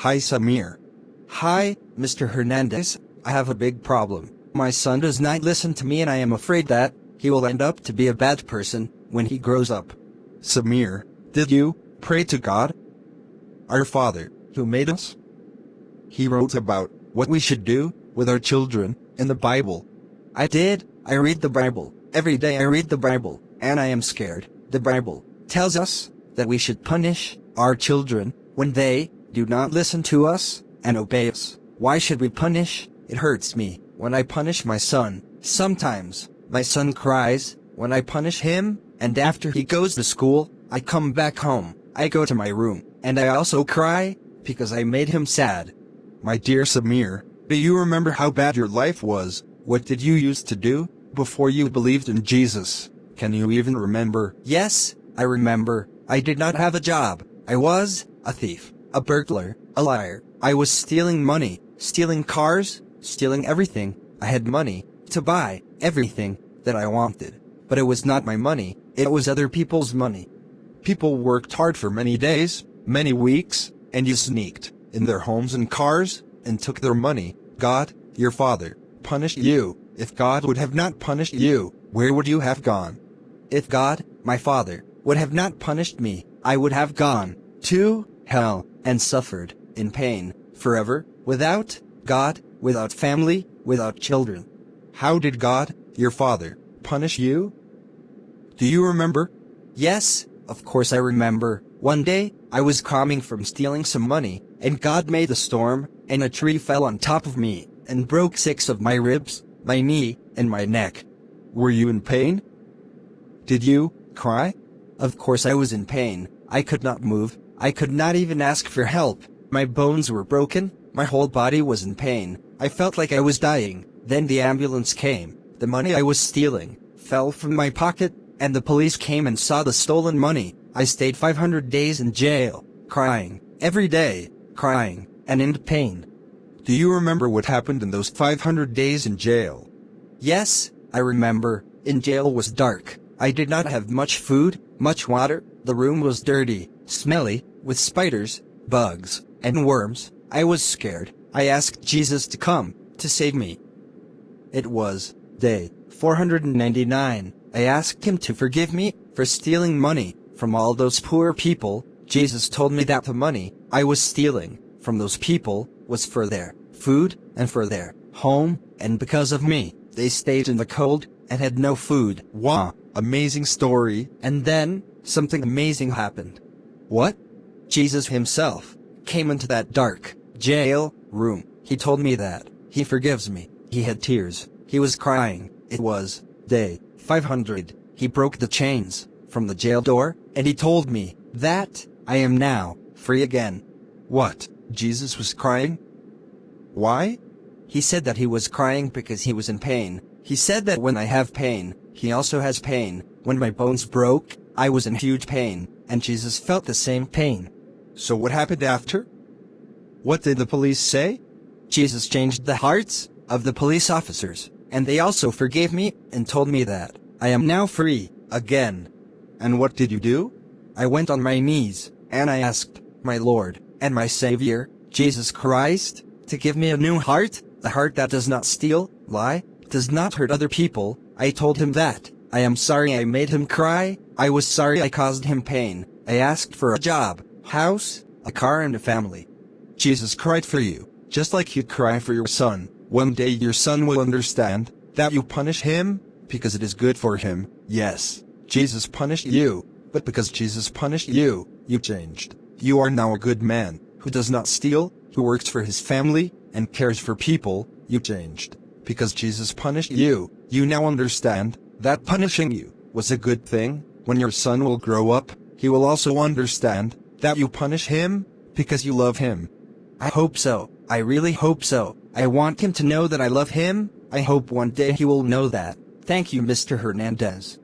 Hi, Samir. Hi, Mr. Hernandez. I have a big problem. My son does not listen to me and I am afraid that he will end up to be a bad person when he grows up. Samir, did you pray to God? Our Father, who made us? He wrote about what we should do with our children in the Bible. I did. I read the Bible. Every day I read the Bible, and I am scared. The Bible tells us that we should punish our children when they do not listen to us and obey us. Why should we punish? It hurts me when I punish my son. Sometimes my son cries when I punish him, and after he goes to school, I come back home. I go to my room, and I also cry because I made him sad. My dear Samir, do you remember how bad your life was? What did you used to do before you believed in Jesus? Can you even remember? Yes, I remember. I did not have a job. I was a thief, a burglar, a liar. I was stealing money, stealing cars, stealing everything. I had money to buy everything that I wanted. But it was not my money, it was other people's money. People worked hard for many days, many weeks, and you sneaked in their homes and cars and took their money. God, your Father, punished you. If God would have not punished you, where would you have gone? If God, my Father, would have not punished me, I would have gone to hell and suffered in pain forever, without God, without family, without children. How did God, your Father, punish you? Do you remember? Yes, of course I remember. One day, I was coming from stealing some money, and God made a storm, and a tree fell on top of me, and broke 6 of my ribs, my knee, and my neck. Were you in pain? Did you cry? Of course I was in pain. I could not move. I could not even ask for help. My bones were broken. My whole body was in pain. I felt like I was dying. Then the ambulance came. The money I was stealing fell from my pocket, and the police came and saw the stolen money. I stayed 500 days in jail, crying, every day, crying, and in pain. Do you remember what happened in those 500 days in jail? Yes, I remember. In jail was dark. I did not have much food, much water. The room was dirty, smelly, with spiders, bugs, and worms. I was scared. I asked Jesus to come to save me. It was day 499. I asked him to forgive me for stealing money from all those poor people. Jesus told me that the money I was stealing from those people was for their food and for their home, and because of me, they stayed in the cold and had no food. Wow, amazing story. And then, something amazing happened. What? Jesus himself came into that dark jail room. He told me that he forgives me. He had tears. He was crying. It was day 500. He broke the chains from the jail door, and he told me that I am now free again. What? Jesus was crying? Why? He said that he was crying because he was in pain. He said that when I have pain, he also has pain. When my bones broke, I was in huge pain, and Jesus felt the same pain. So what happened after? What did the police say? Jesus changed the hearts of the police officers, and they also forgave me and told me that I am now free again. And what did you do? I went on my knees, and I asked my Lord and my Savior, Jesus Christ, to give me a new heart, a heart that does not steal, lie, does not hurt other people. I told him that I am sorry I made him cry. I was sorry I caused him pain. I asked for a job, house, a car, and a family. Jesus cried for you, just like you'd cry for your son. One day your son will understand that you punish him because it is good for him. Yes, Jesus punished you, but because Jesus punished you, you changed. You are now a good man, who does not steal, who works for his family, and cares for people. You changed. Because Jesus punished you, you now understand that punishing you was a good thing. When your son will grow up, he will also understand that you punish him because you love him. I hope so. I really hope so. I want him to know that I love him. I hope one day he will know that. Thank you, Mr. Hernandez.